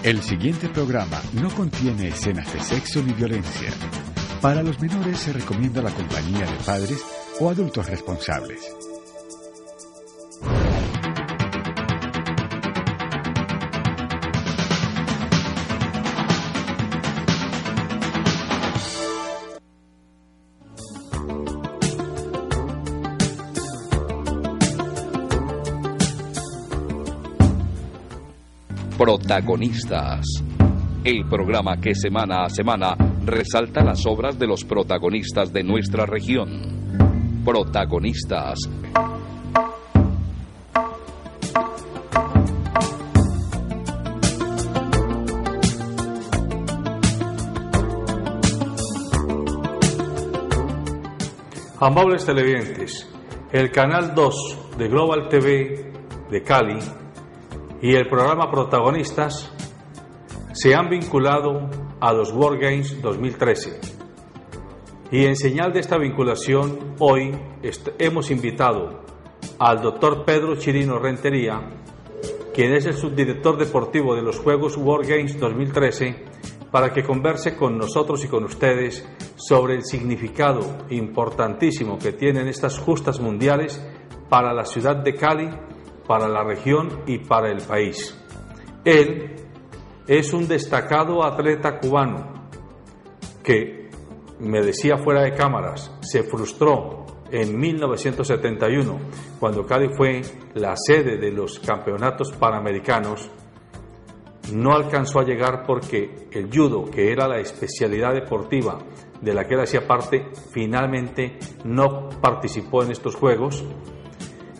El siguiente programa no contiene escenas de sexo ni violencia. Para los menores se recomienda la compañía de padres o adultos responsables. Protagonistas. El programa que semana a semana resalta las obras de los protagonistas de nuestra región. Protagonistas. Amables televidentes, el canal 2 de Global TV de Cali y el programa Protagonistas se han vinculado a los World Games 2013. Y en señal de esta vinculación, hoy hemos invitado al doctor Pedro Chirino Rentería, quien es el subdirector deportivo de los Juegos World Games 2013, para que converse con nosotros y con ustedes sobre el significado importantísimo que tienen estas justas mundiales para la ciudad de Cali, para la región y para el país. Él es un destacado atleta cubano que, me decía fuera de cámaras, se frustró en 1971 cuando Cali fue la sede de los campeonatos panamericanos. No alcanzó a llegar porque el judo, que era la especialidad deportiva de la que él hacía parte, finalmente no participó en estos Juegos.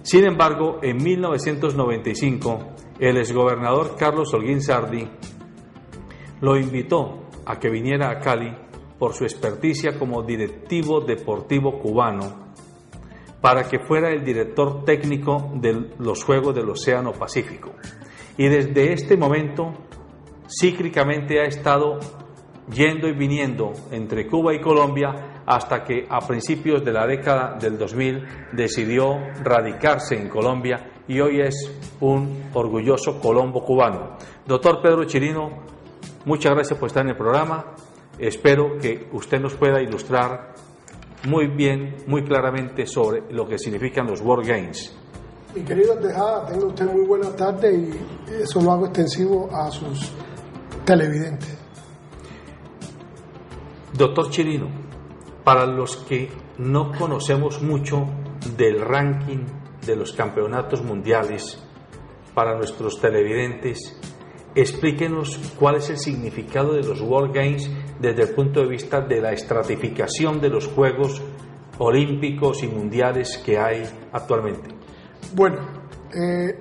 Sin embargo, en 1995, el exgobernador Carlos Holguín Sardi lo invitó a que viniera a Cali por su experticia como directivo deportivo cubano, para que fuera el director técnico de los Juegos del Océano Pacífico. Y desde este momento, cíclicamente ha estado yendo y viniendo entre Cuba y Colombia, hasta que a principios de la década del 2000 decidió radicarse en Colombia y hoy es un orgulloso colombo cubano. Doctor Pedro Chirino, muchas gracias por estar en el programa. Espero que usted nos pueda ilustrar muy bien, muy claramente sobre lo que significan los World Games. Mi querido Tejada, tenga usted muy buena tarde y eso lo hago extensivo a sus televidentes. Doctor Chirino, para los que no conocemos mucho del ranking de los campeonatos mundiales, para nuestros televidentes, explíquenos cuál es el significado de los World Games desde el punto de vista de la estratificación de los Juegos Olímpicos y Mundiales que hay actualmente. Bueno,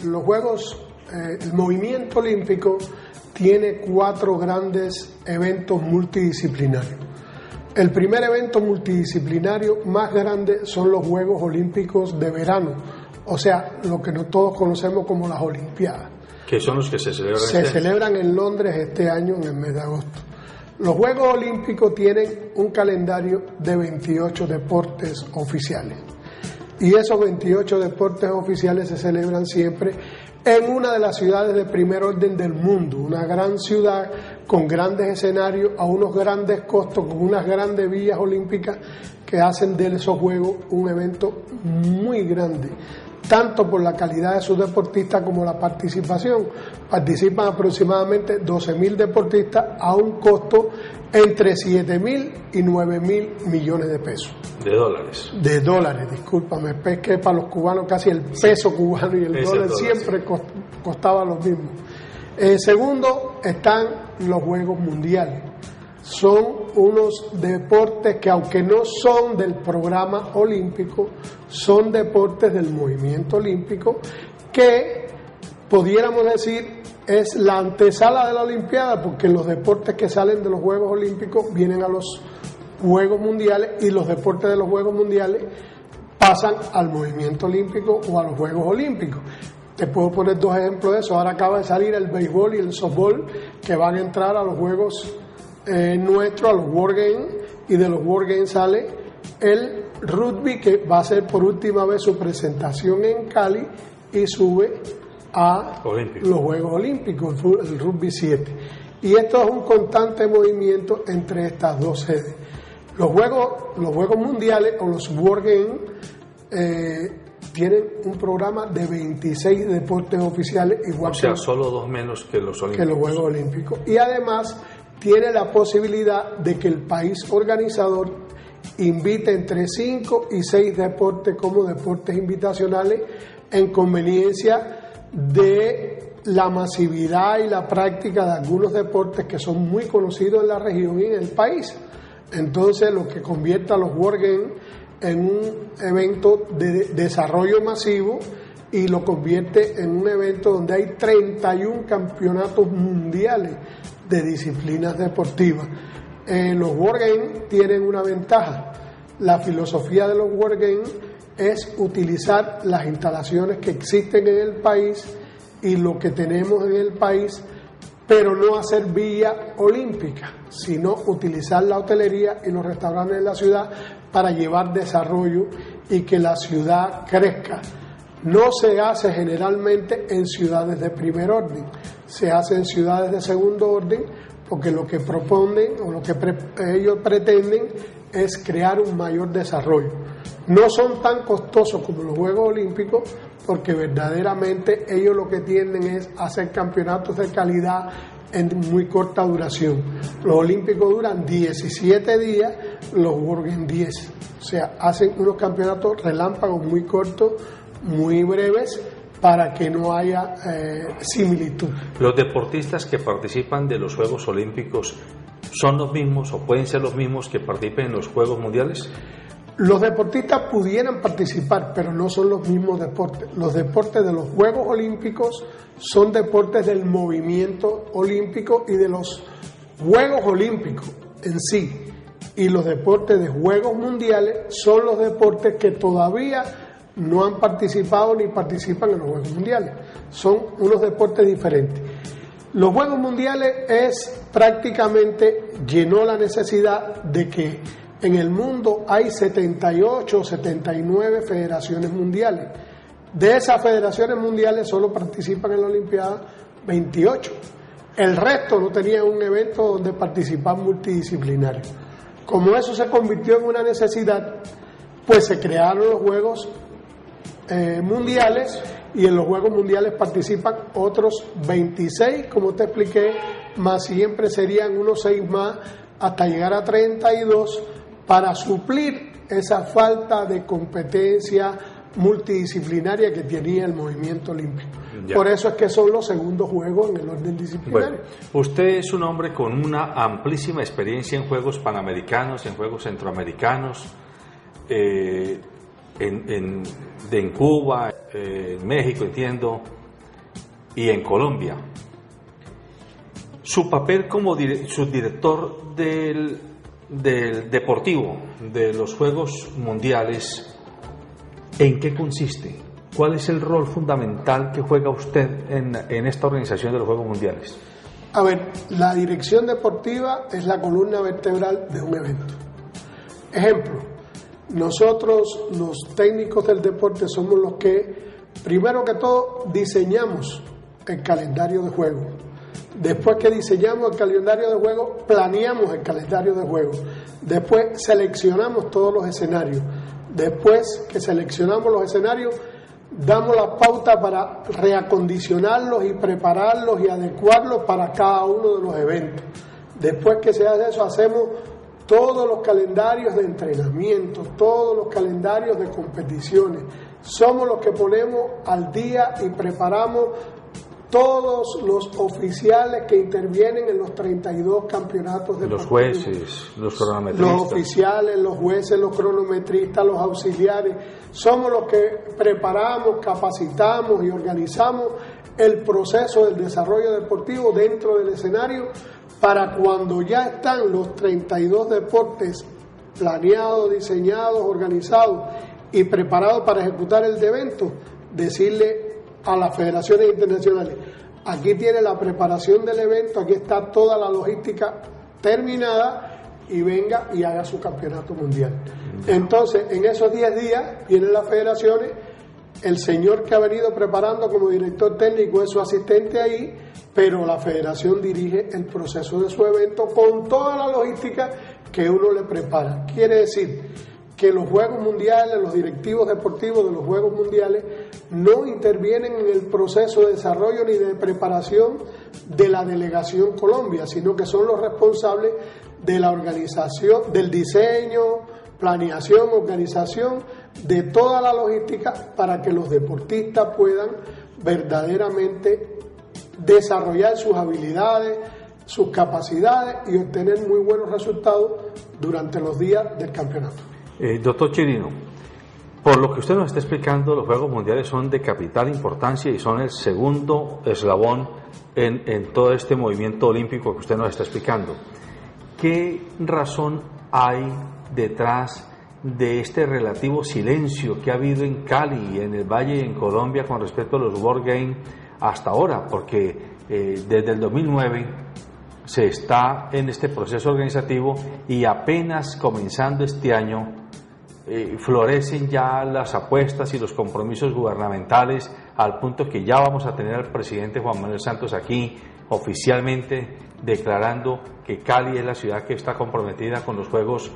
los Juegos, el movimiento olímpico tiene 4 grandes eventos multidisciplinarios. El primer evento multidisciplinario más grande son los Juegos Olímpicos de verano, o sea, lo que todos conocemos como las Olimpiadas. ¿Qué son los que se celebran? Se celebran en Londres este año en el mes de agosto. Los Juegos Olímpicos tienen un calendario de 28 deportes oficiales. Y esos 28 deportes oficiales se celebran siempre en una de las ciudades de primer orden del mundo, una gran ciudad con grandes escenarios, a unos grandes costos, con unas grandes villas olímpicas que hacen de esos Juegos un evento muy grande, tanto por la calidad de sus deportistas como la participación. Participan aproximadamente 12.000 deportistas a un costo entre 7.000 y 9.000 millones de pesos. De dólares. De dólares, discúlpame, es que para los cubanos casi el peso cubano y el dólar siempre costaba lo mismo. Segundo, están los Juegos Mundiales. Son unos deportes que, aunque no son del programa olímpico, son deportes del movimiento olímpico, que pudiéramos decir es la antesala de la Olimpiada, porque los deportes que salen de los Juegos Olímpicos vienen a los Juegos Mundiales y los deportes de los Juegos Mundiales pasan al movimiento olímpico o a los Juegos Olímpicos. Te puedo poner 2 ejemplos de eso. Ahora acaba de salir el béisbol y el softball, que van a entrar a los Juegos nuestros, a los World Games, y de los World Games sale el rugby, que va a hacer por última vez su presentación en Cali y sube a los Juegos Olímpicos, el Rugby 7. Y esto es un constante movimiento entre estas dos sedes. Los Juegos Mundiales o los World Games tienen un programa de 26 deportes oficiales, igual solo 2 menos que los Olímpicos. Que los Juegos Olímpicos. Y además tiene la posibilidad de que el país organizador invite entre 5 y 6 deportes como deportes invitacionales, en conveniencia de la masividad y la práctica de algunos deportes que son muy conocidos en la región y en el país. Entonces, lo que convierte a los World Games en un evento de desarrollo masivo y lo convierte en un evento donde hay 31 campeonatos mundiales de disciplinas deportivas. Los World Games tienen una ventaja. La filosofía de los World Games es utilizar las instalaciones que existen en el país y lo que tenemos en el país, pero no hacer vía olímpica, sino utilizar la hotelería y los restaurantes de la ciudad para llevar desarrollo y que la ciudad crezca. No se hace generalmente en ciudades de primer orden, se hace en ciudades de segundo orden, porque lo que proponen o lo que ellos pretenden es crear un mayor desarrollo. No son tan costosos como los Juegos Olímpicos, porque verdaderamente ellos lo que tienden es hacer campeonatos de calidad en muy corta duración. Los Olímpicos duran 17 días, los World Games 10. O sea, hacen unos campeonatos relámpagos muy cortos, muy breves, para que no haya similitud. ¿Los deportistas que participan de los Juegos Olímpicos son los mismos o pueden ser los mismos que participen en los Juegos Mundiales? Los deportistas pudieran participar, pero no son los mismos deportes. Los deportes de los Juegos Olímpicos son deportes del movimiento olímpico y de los Juegos Olímpicos en sí. Y los deportes de Juegos Mundiales son los deportes que todavía no han participado ni participan en los Juegos Mundiales. Son unos deportes diferentes. Los Juegos Mundiales prácticamente llenó la necesidad de que en el mundo hay 78 o 79 federaciones mundiales. De esas federaciones mundiales solo participan en la Olimpiada 28. El resto no tenía un evento donde participar multidisciplinario. Como eso se convirtió en una necesidad, pues se crearon los Juegos Mundiales, y en los Juegos Mundiales participan otros 26, como te expliqué, más siempre serían unos 6 más hasta llegar a 32, para suplir esa falta de competencia multidisciplinaria que tenía el movimiento olímpico. Ya. Por eso es que son los segundos Juegos en el orden disciplinario. Bueno, usted es un hombre con una amplísima experiencia en Juegos Panamericanos, en Juegos Centroamericanos, en Cuba, en México, entiendo, y en Colombia. Su papel como subdirector del deportivo de los Juegos Mundiales, ¿en qué consiste? ¿Cuál es el rol fundamental que juega usted en esta organización de los Juegos Mundiales? A ver, la dirección deportiva es la columna vertebral de un evento. Ejemplo, nosotros los técnicos del deporte somos los que, primero que todo, diseñamos el calendario de juego. Después que diseñamos el calendario de juego, planeamos el calendario de juego. Después seleccionamos todos los escenarios. Después que seleccionamos los escenarios, damos la pauta para reacondicionarlos y prepararlos y adecuarlos para cada uno de los eventos. Después que se hace eso, hacemos todos los calendarios de entrenamiento, todos los calendarios de competiciones. Somos los que ponemos al día y preparamos todos los oficiales que intervienen en los 32 campeonatos de los jueces, los cronometristas. Los oficiales, los jueces, los cronometristas, los auxiliares. Somos los que preparamos, capacitamos y organizamos el proceso del desarrollo deportivo dentro del escenario, para cuando ya están los 32 deportes planeados, diseñados, organizados y preparados para ejecutar el evento, decirle a las federaciones internacionales: aquí tiene la preparación del evento, aquí está toda la logística terminada, y venga y haga su campeonato mundial. Entonces, en esos 10 días vienen las federaciones, el señor que ha venido preparando como director técnico es su asistente ahí, pero la federación dirige el proceso de su evento con toda la logística que uno le prepara. Quiere decir que los Juegos Mundiales, los directivos deportivos de los Juegos Mundiales no intervienen en el proceso de desarrollo ni de preparación de la delegación Colombia, sino que son los responsables de la organización, del diseño, planeación, organización de toda la logística para que los deportistas puedan verdaderamente desarrollar sus habilidades, sus capacidades y obtener muy buenos resultados durante los días del campeonato. Doctor Chirino, por lo que usted nos está explicando, los Juegos Mundiales son de capital importancia y son el segundo eslabón en todo este movimiento olímpico que usted nos está explicando. ¿Qué razón hay detrás de este relativo silencio que ha habido en Cali, en el Valle y en Colombia con respecto a los World Games hasta ahora? Porque desde el 2009 se está en este proceso organizativo y apenas comenzando este año florecen ya las apuestas y los compromisos gubernamentales, al punto que ya vamos a tener al presidente Juan Manuel Santos aquí oficialmente declarando que Cali es la ciudad que está comprometida con los Juegos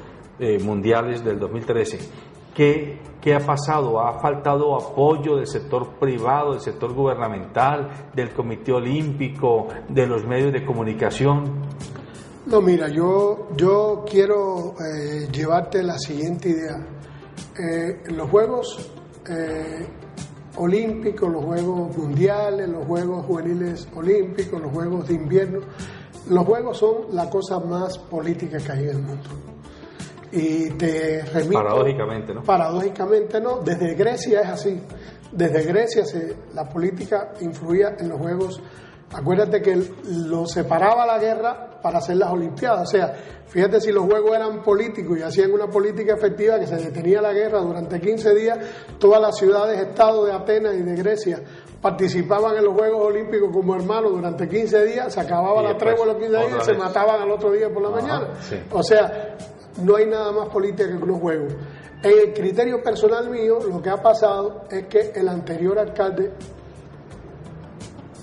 Mundiales del 2013. ¿Qué ha pasado? ¿Ha faltado apoyo del sector privado, del sector gubernamental, del Comité Olímpico, de los medios de comunicación? No, mira, yo quiero llevarte la siguiente idea. Los Juegos Olímpicos, los Juegos Mundiales, los Juegos Juveniles Olímpicos, los Juegos de Invierno, los Juegos son la cosa más política que hay en el mundo. Y te remito, paradójicamente no, desde Grecia es así. Desde Grecia la política influía en los Juegos. Acuérdate que lo separaba la guerra para hacer las Olimpiadas. O sea, fíjate, si los Juegos eran políticos y hacían una política efectiva que se detenía la guerra durante 15 días, todas las ciudades-estado de Atenas y de Grecia participaban en los Juegos Olímpicos como hermanos durante 15 días, se acababa la tregua los 15 días y se mataban al otro día por la mañana. Sí. O sea, no hay nada más política que unos Juegos. En el criterio personal mío, lo que ha pasado es que el anterior alcalde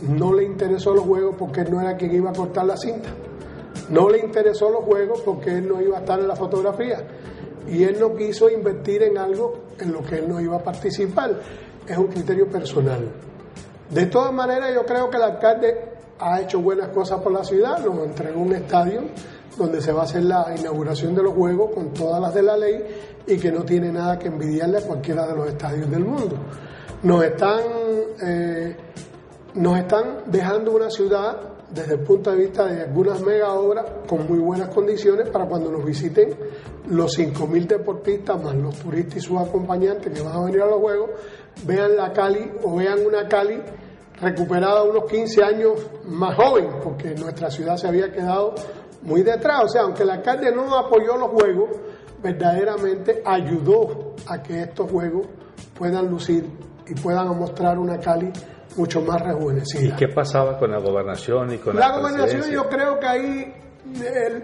no le interesó los Juegos porque él no era quien iba a cortar la cinta. No le interesó los Juegos porque él no iba a estar en la fotografía. Y él no quiso invertir en algo en lo que él no iba a participar. Es un criterio personal. De todas maneras, yo creo que el alcalde ha hecho buenas cosas por la ciudad. Nos entregó un estadio donde se va a hacer la inauguración de los Juegos con todas las de la ley y que no tiene nada que envidiarle a cualquiera de los estadios del mundo. Nos están dejando una ciudad desde el punto de vista de algunas mega obras con muy buenas condiciones para cuando nos visiten los 5.000 deportistas más los turistas y sus acompañantes que van a venir a los Juegos, vean la Cali o vean una Cali recuperada unos 15 años más joven, porque nuestra ciudad se había quedado muy detrás. O sea, aunque el alcalde no apoyó los Juegos, verdaderamente ayudó a que estos Juegos puedan lucir y puedan mostrar una Cali mucho más rejuvenecida. ¿Y qué pasaba con la gobernación y con la gobernación? Yo creo que ahí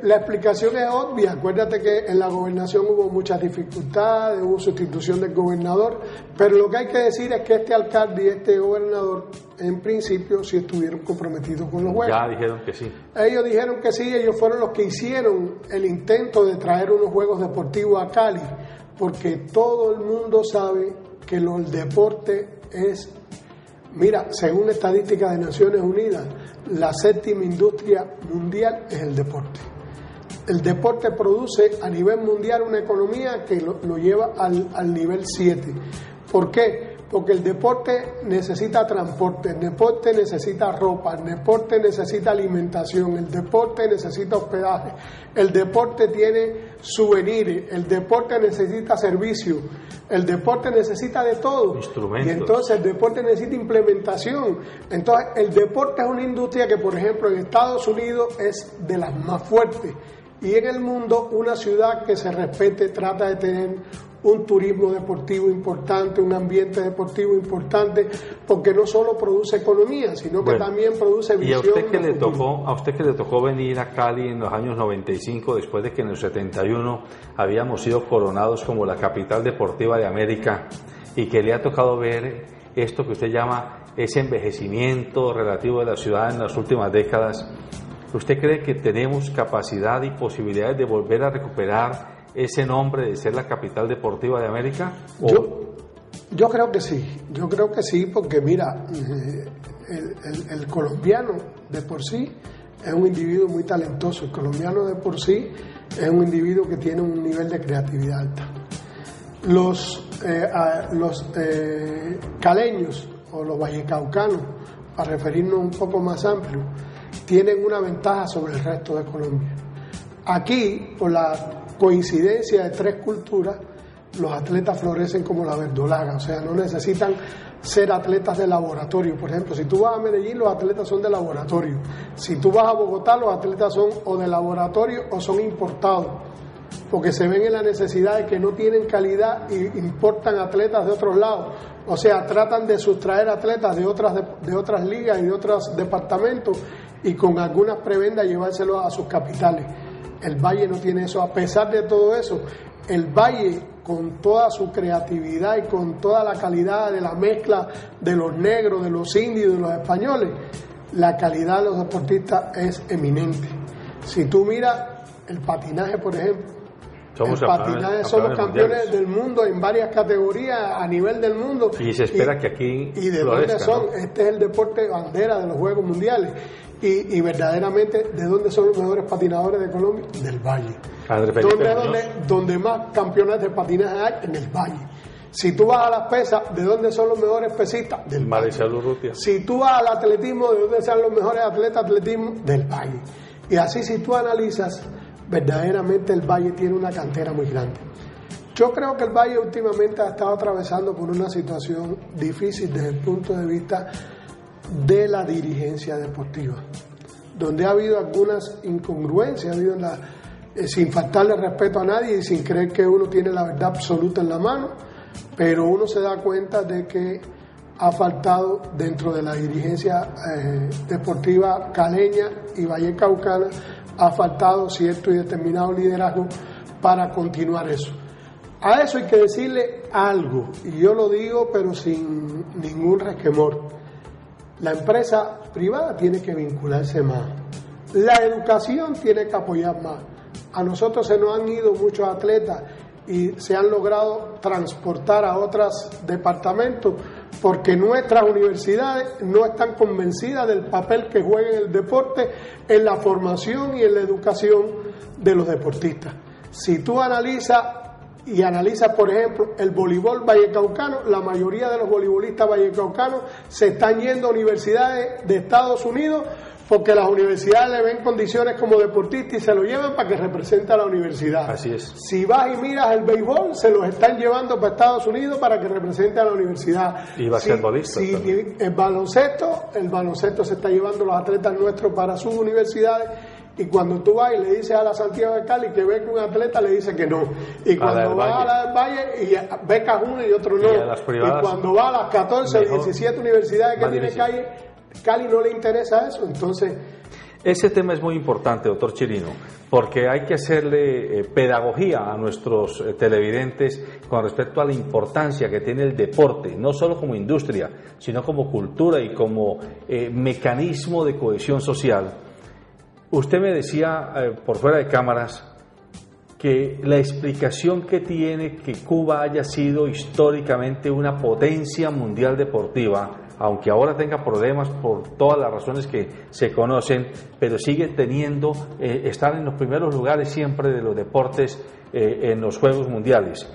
la explicación es obvia. Acuérdate que en la gobernación hubo muchas dificultades, hubo sustitución del gobernador, pero lo que hay que decir es que este alcalde y este gobernador en principio sí estuvieron comprometidos con los Juegos. Ya dijeron que sí. Ellos dijeron que sí, ellos fueron los que hicieron el intento de traer unos Juegos Deportivos a Cali, porque todo el mundo sabe que el deporte es... Mira, según estadísticas de Naciones Unidas, la 7ª industria mundial es el deporte. El deporte produce a nivel mundial una economía que lo lleva al nivel 7. ¿Por qué? Porque el deporte necesita transporte, el deporte necesita ropa, el deporte necesita alimentación, el deporte necesita hospedaje, el deporte tiene souvenirs, el deporte necesita servicios, el deporte necesita de todo. Instrumentos. Y entonces el deporte necesita implementación. Entonces el deporte es una industria que, por ejemplo, en Estados Unidos es de las más fuertes. Y en el mundo, una ciudad que se respete trata de tener un turismo deportivo importante, un ambiente deportivo importante, porque no solo produce economía, sino que también produce visión. ¿Y a usted que le tocó venir a Cali en los años 95, después de que en el 71 habíamos sido coronados como la capital deportiva de América, y que le ha tocado ver esto que usted llama ese envejecimiento relativo de la ciudad en las últimas décadas, ¿usted cree que tenemos capacidad y posibilidades de volver a recuperar ese nombre de ser la capital deportiva de América? Yo creo que sí, porque mira, el colombiano de por sí es un individuo muy talentoso, el colombiano de por sí es un individuo que tiene un nivel de creatividad alta. Los caleños o los vallecaucanos, para referirnos un poco más amplio, tienen una ventaja sobre el resto de Colombia. Aquí, por la coincidencia de tres culturas, los atletas florecen como la verdolaga, o sea, no necesitan ser atletas de laboratorio. Por ejemplo, si tú vas a Medellín, los atletas son de laboratorio. Si tú vas a Bogotá, los atletas son o de laboratorio o son importados, porque se ven en la necesidad de que no tienen calidad y importan atletas de otros lados. O sea, tratan de sustraer atletas de otras ligas y de otros departamentos y con algunas prebendas llevárselos a sus capitales. El Valle no tiene eso. A pesar de todo eso, el Valle, con toda su creatividad y con toda la calidad de la mezcla de los negros, de los indios y de los españoles, la calidad de los deportistas es eminente. Si tú miras el patinaje, por ejemplo, somos campeones del mundo en varias categorías a nivel del mundo. Y se espera que aquí ¿Y de dónde son? ¿No? Este es el deporte bandera de los Juegos Mundiales. Y verdaderamente, ¿de dónde son los mejores patinadores de Colombia? Del Valle. Donde más campeonatos de patinaje hay, en el Valle. Si tú vas a las pesas, ¿de dónde son los mejores pesistas? Del Valle. Si tú vas al atletismo, ¿de dónde están los mejores atletas de atletismo? Del Valle. Y así, si tú analizas, verdaderamente el Valle tiene una cantera muy grande. Yo creo que el Valle últimamente ha estado atravesando por una situación difícil desde el punto de vista de la dirigencia deportiva, donde ha habido algunas incongruencias, sin faltarle respeto a nadie y sin creer que uno tiene la verdad absoluta en la mano, pero uno se da cuenta de que ha faltado dentro de la dirigencia deportiva caleña y vallecaucana, ha faltado cierto y determinado liderazgo para continuar eso. A eso hay que decirle algo, y yo lo digo pero sin ningún resquemor. La empresa privada tiene que vincularse más. La educación tiene que apoyar más. A nosotros se nos han ido muchos atletas y se han logrado transportar a otros departamentos porque nuestras universidades no están convencidas del papel que juega el deporte en la formación y en la educación de los deportistas. Si tú analizas, por ejemplo, el voleibol vallecaucano, la mayoría de los voleibolistas vallecaucanos se están yendo a universidades de Estados Unidos porque las universidades le ven condiciones como deportista y se lo llevan para que represente a la universidad. Así es. Si vas y miras el béisbol, se los están llevando para Estados Unidos para que represente a la universidad. Y basquetbolistas. El baloncesto se está llevando los atletas nuestros para sus universidades. Y cuando tú vas y le dices a la Santiago de Cali que ve que un atleta, le dice que no. Y cuando vas a la del Valle y becas uno y otro no. Y cuando va a las 14 o 17 universidades que tiene Cali no le interesa eso. Entonces, ese tema es muy importante, doctor Chirino, porque hay que hacerle pedagogía a nuestros televidentes con respecto a la importancia que tiene el deporte, no solo como industria, sino como cultura y como mecanismo de cohesión social. Usted me decía por fuera de cámaras que la explicación que tiene que Cuba haya sido históricamente una potencia mundial deportiva, aunque ahora tenga problemas por todas las razones que se conocen, pero sigue teniendo, estar en los primeros lugares siempre de los deportes en los Juegos Mundiales.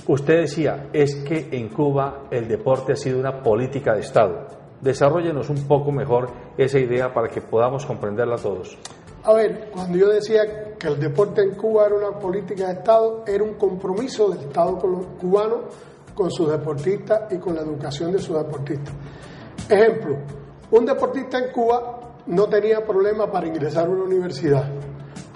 Usted decía, es que en Cuba el deporte ha sido una política de Estado. Desarróllenos un poco mejor esa idea para que podamos comprenderla todos. A ver, cuando yo decía que el deporte en Cuba era una política de Estado, era un compromiso del Estado cubano con sus deportistas y con la educación de sus deportistas. Ejemplo, un deportista en Cuba no tenía problema para ingresar a una universidad.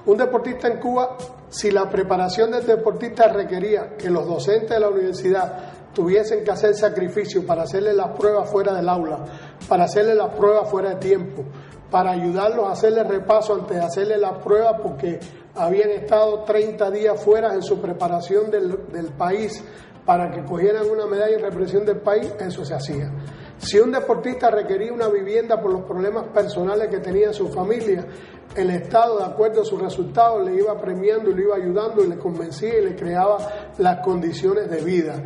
Un deportista en Cuba, si la preparación del deportista requería que los docentes de la universidad tuviesen que hacer sacrificio para hacerle las pruebas fuera del aula, para hacerle las pruebas fuera de tiempo, para ayudarlos a hacerle repaso antes de hacerle las pruebas porque habían estado 30 días fuera en su preparación del país para que cogieran una medalla en represión del país, eso se hacía. Si un deportista requería una vivienda por los problemas personales que tenía en su familia, el Estado, de acuerdo a sus resultados, le iba premiando y le iba ayudando y le convencía y le creaba las condiciones de vida.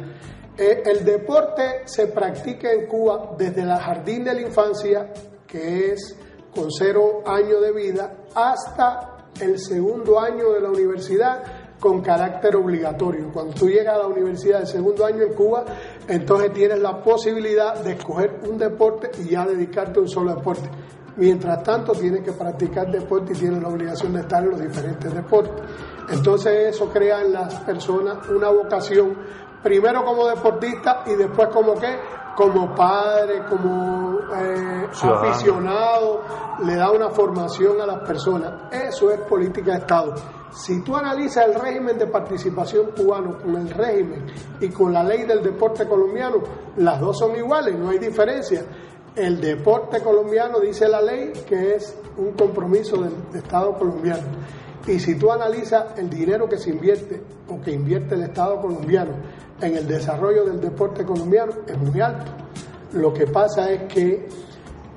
El deporte se practica en Cuba desde el jardín de la infancia, que es con 0 años de vida, hasta el 2º año de la universidad, con carácter obligatorio. Cuando tú llegas a la universidad del 2º año en Cuba, entonces tienes la posibilidad de escoger un deporte y ya dedicarte a un solo deporte. Mientras tanto, tienes que practicar deporte y tienes la obligación de estar en los diferentes deportes. Entonces eso crea en las personas una vocación, primero como deportista y después como ¿qué? Como padre, como aficionado, le da una formación a las personas. Eso es política de Estado. Si tú analizas el régimen de participación cubano con el régimen y con la ley del deporte colombiano, las dos son iguales, no hay diferencia. El deporte colombiano, dice la ley, que es un compromiso del Estado colombiano. Y si tú analizas el dinero que se invierte o que invierte el Estado colombiano en el desarrollo del deporte colombiano, es muy alto. Lo que pasa es que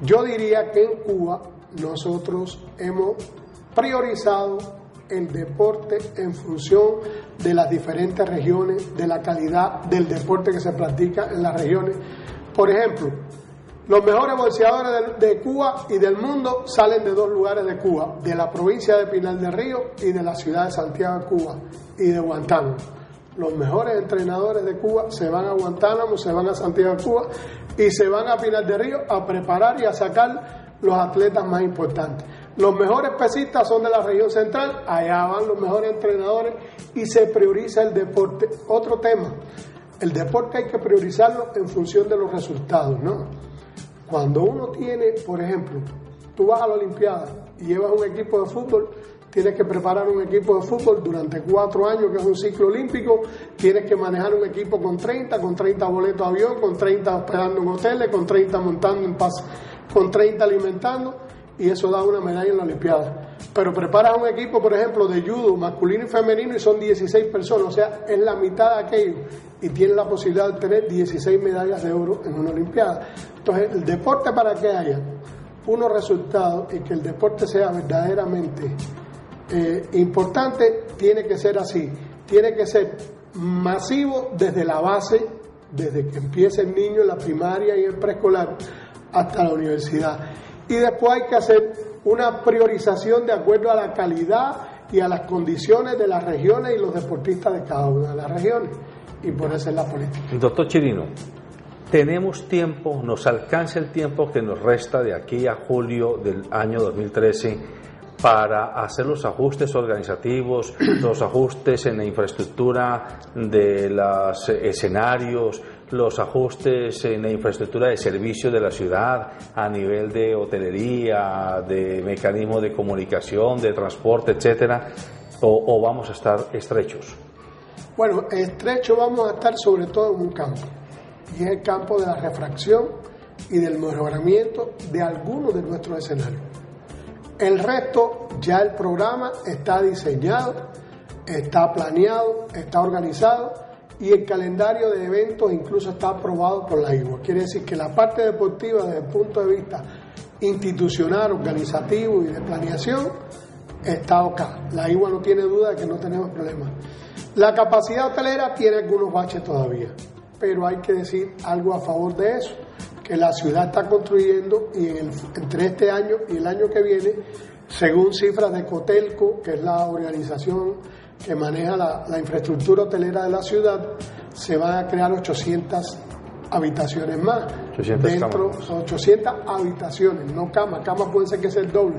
yo diría que en Cuba nosotros hemos priorizado el deporte en función de las diferentes regiones, de la calidad del deporte que se practica en las regiones. Por ejemplo, los mejores boxeadores de Cuba y del mundo salen de 2 lugares de Cuba, de la provincia de Pinar del Río y de la ciudad de Santiago de Cuba y de Guantánamo. Los mejores entrenadores de Cuba se van a Guantánamo, se van a Santiago de Cuba y se van a Pinar del Río a preparar y a sacar los atletas más importantes. Los mejores pesistas son de la región central, allá van los mejores entrenadores y se prioriza el deporte. Otro tema, el deporte hay que priorizarlo en función de los resultados, ¿no? Cuando uno tiene, por ejemplo, tú vas a la Olimpiada y llevas un equipo de fútbol, tienes que preparar un equipo de fútbol durante 4 años, que es un ciclo olímpico, tienes que manejar un equipo con 30 boletos de avión, con 30 hospedando en hoteles, con 30 montando en paz, con 30 alimentando, y eso da una medalla en la Olimpiada. Pero preparas un equipo, por ejemplo, de judo masculino y femenino y son 16 personas, o sea, es la mitad de aquello, y tienes la posibilidad de tener 16 medallas de oro en una Olimpiada. Entonces, el deporte, para que haya unos resultados y que el deporte sea verdaderamente importante, tiene que ser así, tiene que ser masivo desde la base, desde que empiece el niño en la primaria y el preescolar hasta la universidad. Y después hay que hacer una priorización de acuerdo a la calidad y a las condiciones de las regiones y los deportistas de cada una de las regiones. Y por eso es la política. Doctor Chirino, tenemos tiempo, nos alcanza el tiempo que nos resta de aquí a julio del año 2013 para hacer los ajustes organizativos, los ajustes en la infraestructura de los escenarios, los ajustes en la infraestructura de servicios de la ciudad a nivel de hotelería, de mecanismos de comunicación, de transporte, etcétera, o vamos a estar estrechos? Bueno, estrecho vamos a estar sobre todo en un campo, y es el campo de la refracción y del mejoramiento de algunos de nuestros escenarios. El resto, ya el programa está diseñado, está planeado, está organizado y el calendario de eventos incluso está aprobado por la IWA. Quiere decir que la parte deportiva, desde el punto de vista institucional, organizativo y de planeación, está acá. La IWA no tiene duda de que no tenemos problemas. La capacidad hotelera tiene algunos baches todavía, pero hay que decir algo a favor de eso, que la ciudad está construyendo y entre este año y el año que viene, según cifras de Cotelco, que es la organización que maneja la infraestructura hotelera de la ciudad, se van a crear 800 habitaciones más. 800 habitaciones, no camas. Camas pueden ser que sea el doble.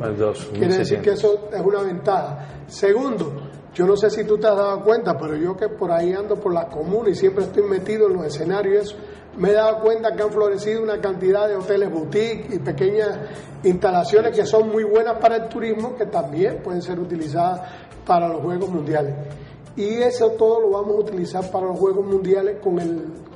Quiere decir que eso es una ventaja. Segundo, yo no sé si tú te has dado cuenta, pero yo que por ahí ando por la comuna y siempre estoy metido en los escenarios y eso, me he dado cuenta que han florecido una cantidad de hoteles boutique y pequeñas instalaciones que son muy buenas para el turismo, que también pueden ser utilizadas para los Juegos Mundiales. Y eso todo lo vamos a utilizar para los Juegos Mundiales con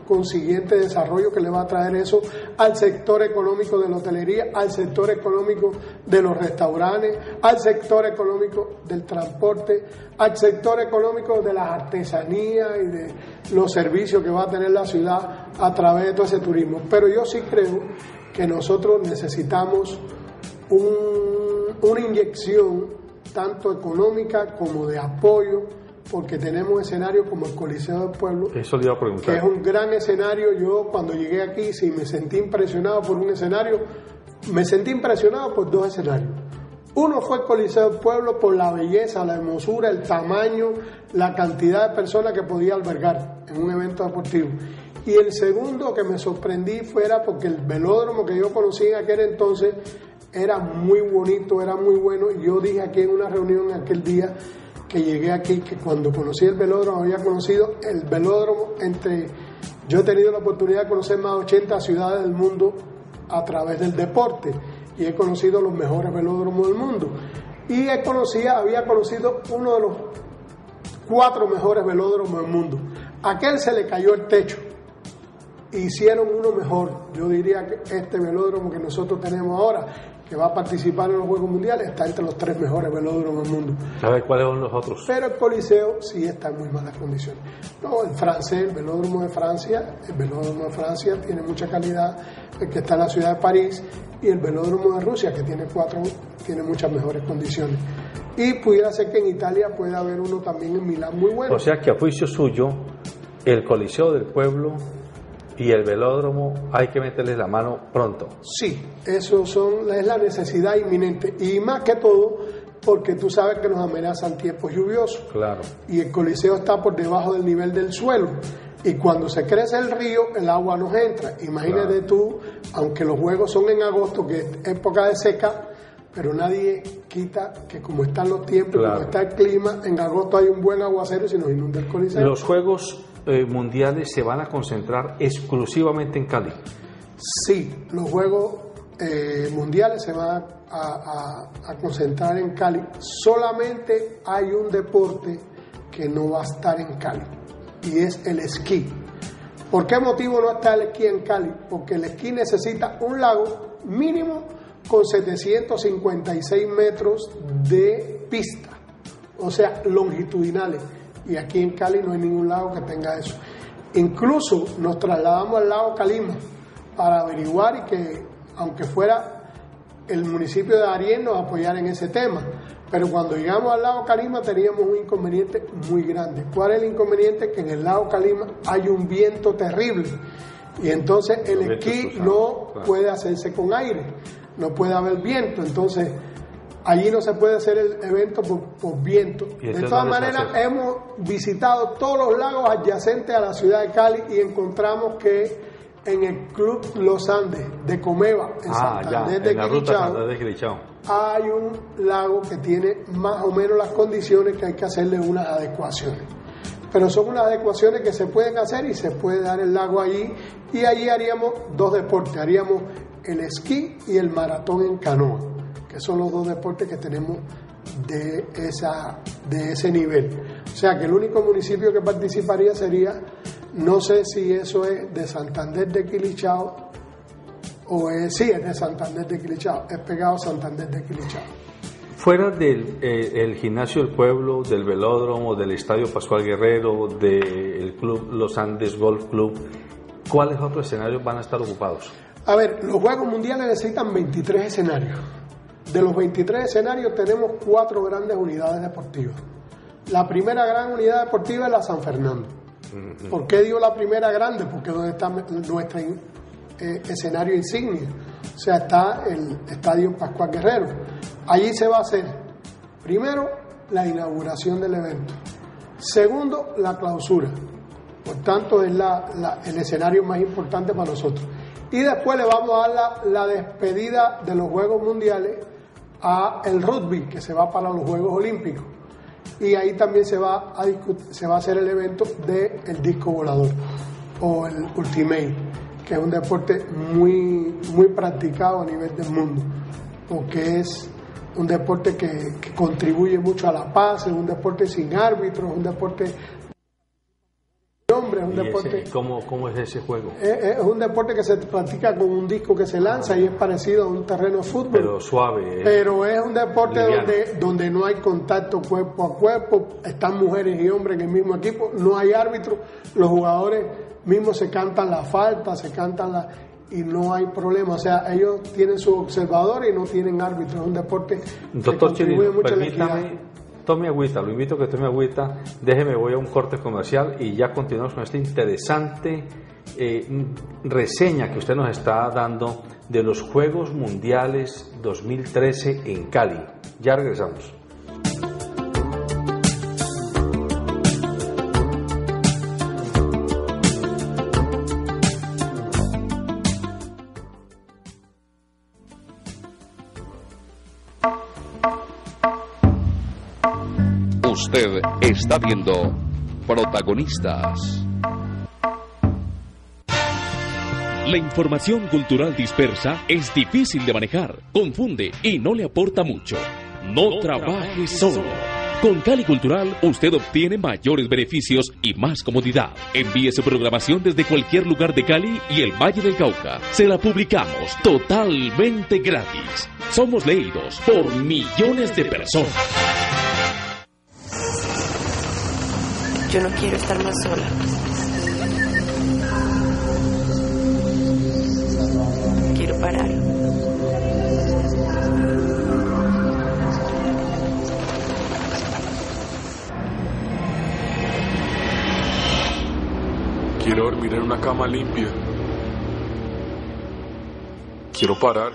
consiguiente desarrollo que le va a traer eso al sector económico de la hotelería, al sector económico de los restaurantes, al sector económico del transporte, al sector económico de las artesanías y de los servicios que va a tener la ciudad a través de todo ese turismo. Pero yo sí creo que nosotros necesitamos una inyección tanto económica como de apoyo, porque tenemos escenarios como el Coliseo del Pueblo. Eso le iba a preguntar. Que es un gran escenario. Yo cuando llegué aquí, sí me sentí impresionado por un escenario, me sentí impresionado por dos escenarios. Uno fue el Coliseo del Pueblo por la belleza, la hermosura, el tamaño, la cantidad de personas que podía albergar en un evento deportivo. Y el segundo que me sorprendí fuera porque el velódromo que yo conocí en aquel entonces era muy bonito, era muy bueno. Y yo dije aquí en una reunión aquel día que llegué aquí, que cuando conocí el velódromo, había conocido el velódromo yo he tenido la oportunidad de conocer más de 80 ciudades del mundo a través del deporte, y he conocido los mejores velódromos del mundo, y había conocido uno de los 4 mejores velódromos del mundo. A aquel se le cayó el techo, hicieron uno mejor. Yo diría que este velódromo que nosotros tenemos ahora, que va a participar en los Juegos Mundiales, está entre los 3 mejores velódromos del mundo. ¿Sabes cuáles son los otros? Pero el Coliseo sí está en muy malas condiciones. No, el francés, el velódromo de Francia tiene mucha calidad, el que está en la ciudad de París, y el velódromo de Rusia, que tiene muchas mejores condiciones. Y pudiera ser que en Italia pueda haber uno también en Milán muy bueno. O sea que a juicio suyo, el Coliseo del Pueblo y el velódromo hay que meterles la mano pronto. Sí, es la necesidad inminente, y más que todo porque tú sabes que nos amenazan tiempos lluviosos. Claro. Y el Coliseo está por debajo del nivel del suelo, y cuando se crece el río, el agua nos entra. Imagínate tú, aunque los juegos son en agosto, que es época de seca, pero nadie quita que como están los tiempos, como está el clima, en agosto hay un buen aguacero y se nos inunda el Coliseo. Los Juegos mundiales se van a concentrar exclusivamente en Cali. Sí, los Juegos mundiales se van a concentrar en Cali. Solamente hay un deporte que no va a estar en Cali, y es el esquí. ¿Por qué motivo no está el esquí en Cali? Porque el esquí necesita un lago mínimo con 756 metros de pista, o sea, longitudinales. Y aquí en Cali no hay ningún lago que tenga eso. Incluso nos trasladamos al lago Calima para averiguar, y que aunque fuera el municipio de Darién nos apoyara en ese tema, pero cuando llegamos al lago Calima teníamos un inconveniente muy grande. ¿Cuál es el inconveniente? Que en el lago Calima hay un viento terrible, y entonces el esquí no puede hacerse con aire, no puede haber viento, entonces allí no se puede hacer el evento por viento. De todas maneras, hemos visitado todos los lagos adyacentes a la ciudad de Cali, y encontramos que en el Club Los Andes de Comeva, en Santander de Quilichao, hay un lago que tiene más o menos las condiciones, que hay que hacerle unas adecuaciones. Pero son unas adecuaciones que se pueden hacer, y se puede dar el lago allí, y allí haríamos 2 deportes, haríamos el esquí y el maratón en canoa, que son los 2 deportes que tenemos de ese nivel. O sea que el único municipio que participaría sería, no sé si eso es de Santander de Quilichao, sí, es de Santander de Quilichao, es pegado a Santander de Quilichao. Fuera del el Gimnasio del Pueblo, del velódromo, del Estadio Pascual Guerrero, del Club Los Andes Golf Club, ¿cuáles otros escenarios van a estar ocupados? A ver, los Juegos Mundiales necesitan 23 escenarios. De los 23 escenarios tenemos 4 grandes unidades deportivas. La primera gran unidad deportiva es la San Fernando. ¿Por qué digo la primera grande? Porque es donde está nuestro escenario insignia. O sea, está el Estadio Pascual Guerrero. Allí se va a hacer, primero, la inauguración del evento. Segundo, la clausura. Por tanto, es el escenario más importante para nosotros. Y después le vamos a dar la despedida de los Juegos Mundiales a el rugby, que se va para los Juegos Olímpicos. Y ahí también se va a hacer el evento del disco volador, o el Ultimate, que es un deporte muy, muy practicado a nivel del mundo, porque es un deporte que contribuye mucho a la paz, es un deporte sin árbitros, es un deporte de hombres, es un deporte. ¿Cómo es ese juego? Es un deporte que se practica con un disco que se lanza y es parecido a un terreno de fútbol. Pero suave. Pero es un deporte donde no hay contacto cuerpo a cuerpo, están mujeres y hombres en el mismo equipo, no hay árbitro, los jugadores mismos se cantan la falta, y no hay problema, o sea, ellos tienen sus observadores y no tienen árbitro, es un deporte Doctor Chirino, permítame, tome agüita, lo invito a que tome agüita, déjeme, voy a un corte comercial y ya continuamos con esta interesante reseña que usted nos está dando de los Juegos Mundiales 2013 en Cali. Ya regresamos. Usted está viendo Protagonistas. La información cultural dispersa es difícil de manejar, confunde y no le aporta mucho. No trabaje solo. Con Cali Cultural usted obtiene mayores beneficios y más comodidad. Envíe su programación desde cualquier lugar de Cali y el Valle del Cauca. Se la publicamos totalmente gratis. Somos leídos por millones de personas. Yo no quiero estar más sola. Quiero parar. Quiero dormir en una cama limpia. Quiero parar.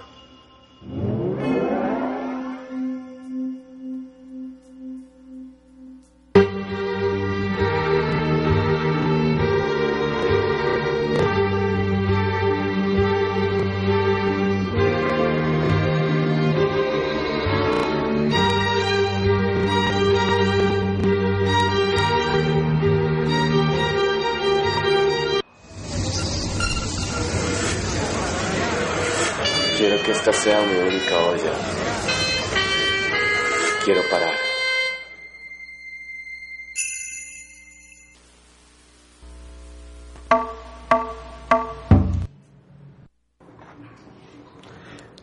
Quiero que esta sea mi única olla. Quiero parar.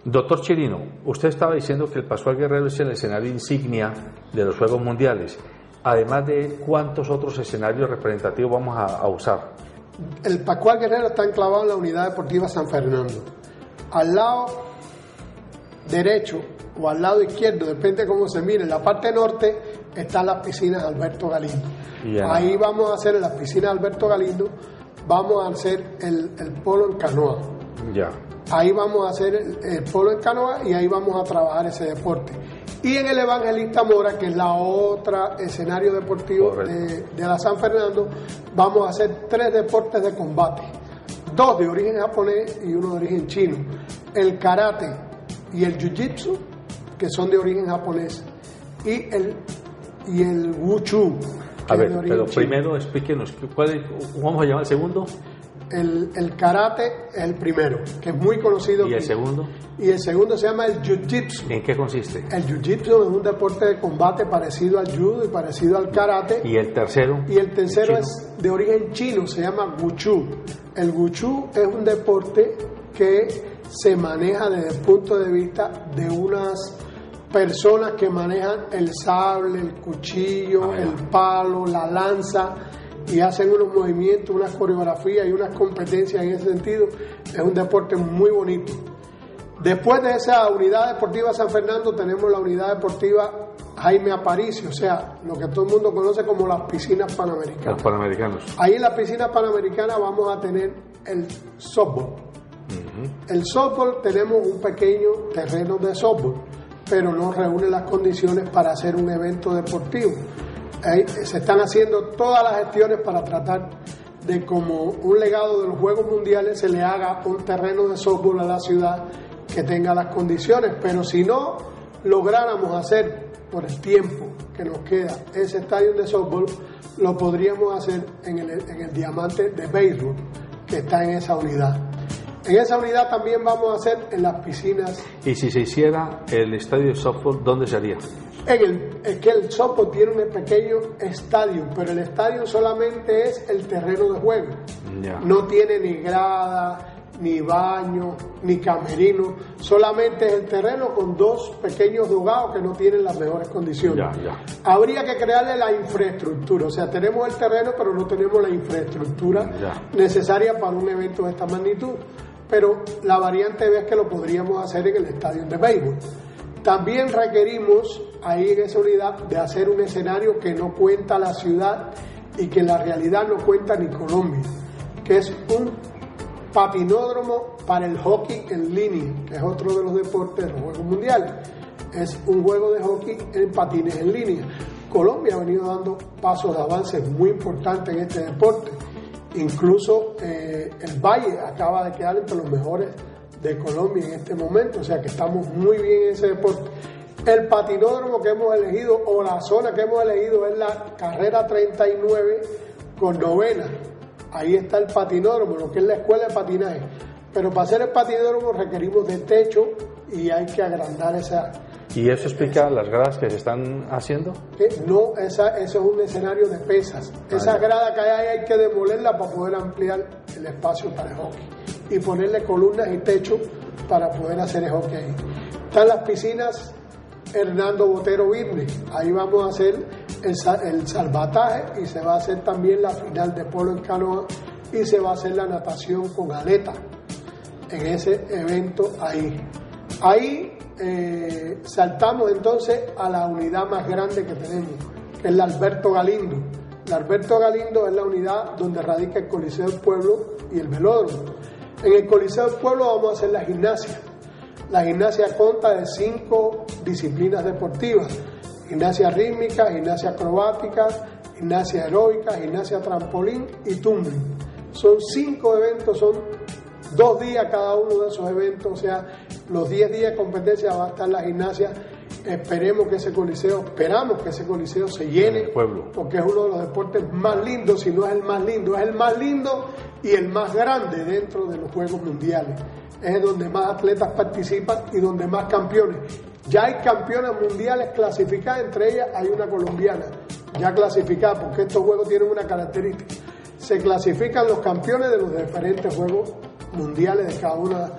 Doctor Chirino, usted estaba diciendo que el Pascual Guerrero es el escenario insignia de los Juegos Mundiales. Además de cuántos otros escenarios representativos vamos a usar. El Pascual Guerrero está enclavado en la Unidad Deportiva San Fernando. Al lado derecho o al lado izquierdo, depende de cómo se mire, en la parte norte están las piscinas Alberto Galindo. Ahí vamos a hacer, en las piscinas Alberto Galindo, vamos a hacer el polo en canoa. Ahí vamos a hacer el polo en canoa y ahí vamos a trabajar ese deporte. Y en el Evangelista Mora, que es la otra escenario deportivo de la San Fernando, vamos a hacer 3 deportes de combate. 2 de origen japonés y 1 de origen chino. El karate y el jiu-jitsu, que son de origen japonés, y el wushu. A ver, pero primero explíquenos, ¿cómo se llama el segundo? El karate es el primero, que es muy conocido. ¿Y el segundo? Y el segundo se llama el jiu-jitsu. ¿En qué consiste? El jiu-jitsu es un deporte de combate parecido al judo y parecido al karate. ¿Y el tercero? Y el tercero es de origen chino, se llama wushu. El wushu es un deporte que se maneja desde el punto de vista de unas personas que manejan el sable, el cuchillo, el palo, la lanza, y hacen unos movimientos, unas coreografías y unas competencias en ese sentido. Es un deporte muy bonito. Después de esa unidad deportiva San Fernando tenemos la unidad deportiva Jaime Aparicio, o sea, lo que todo el mundo conoce como las piscinas panamericanas. Los panamericanos. Ahí en las piscinas panamericanas vamos a tener el softball. El softball, tenemos un pequeño terreno de softball, pero no reúne las condiciones para hacer un evento deportivo. Se están haciendo todas las gestiones para tratar de, como un legado de los Juegos Mundiales, se le haga un terreno de softball a la ciudad que tenga las condiciones, pero si no lográramos hacer por el tiempo que nos queda ese estadio de softball, lo podríamos hacer en el diamante de béisbol que está en esa unidad. En esa unidad también vamos a hacer en las piscinas. ¿Y si se hiciera el estadio de softball, dónde sería? Es que el softball tiene un pequeño estadio, pero el estadio solamente es el terreno de juego. No tiene ni grada, ni baño, ni camerino, solamente es el terreno con 2 pequeños dogados que no tienen las mejores condiciones. Habría que crearle la infraestructura, o sea, tenemos el terreno pero no tenemos la infraestructura necesaria para un evento de esta magnitud, pero la variante B es que lo podríamos hacer en el estadio de béisbol. También requerimos ahí en esa unidad de hacer un escenario que no cuenta la ciudad y que en la realidad no cuenta ni Colombia, que es un patinódromo para el hockey en línea, que es otro de los deportes de los Juegos Mundiales. Es un juego de hockey en patines en línea. Colombia ha venido dando pasos de avance muy importantes en este deporte. Incluso el Valle acaba de quedar entre los mejores de Colombia en este momento, o sea que estamos muy bien en ese deporte. El patinódromo que hemos elegido, o la zona que hemos elegido, es la carrera 39 con novena. Ahí está el patinódromo, lo que es la escuela de patinaje. Pero para hacer el patinódromo requerimos de techo y hay que agrandar esa. ¿Y eso explica las gradas que se están haciendo? No, eso es un escenario de pesas. Esa grada que hay que demolerla para poder ampliar el espacio para el hockey y ponerle columnas y techo para poder hacer el hockey ahí. Están las piscinas Hernando Botero Virne, ahí vamos a hacer el salvataje y se va a hacer también la final de polo en canoa y se va a hacer la natación con aleta en ese evento ahí. Ahí saltamos entonces a la unidad más grande que tenemos, que es la Alberto Galindo. La Alberto Galindo es la unidad donde radica el Coliseo del Pueblo y el velódromo. En el Coliseo del Pueblo vamos a hacer la gimnasia. La gimnasia consta de 5 disciplinas deportivas: gimnasia rítmica, gimnasia acrobática, gimnasia heroica, gimnasia trampolín y tumbling. Son 5 eventos, son 2 días cada uno de esos eventos, o sea, los 10 días de competencia va a estar la gimnasia. Esperamos que ese coliseo se llene, porque es uno de los deportes más lindos, si no es el más lindo, es el más lindo y el más grande dentro de los Juegos Mundiales. Es donde más atletas participan y donde más campeones. Ya hay campeonas mundiales clasificadas, entre ellas hay una colombiana ya clasificada, porque estos juegos tienen una característica: se clasifican los campeones de los diferentes Juegos Mundiales de cada una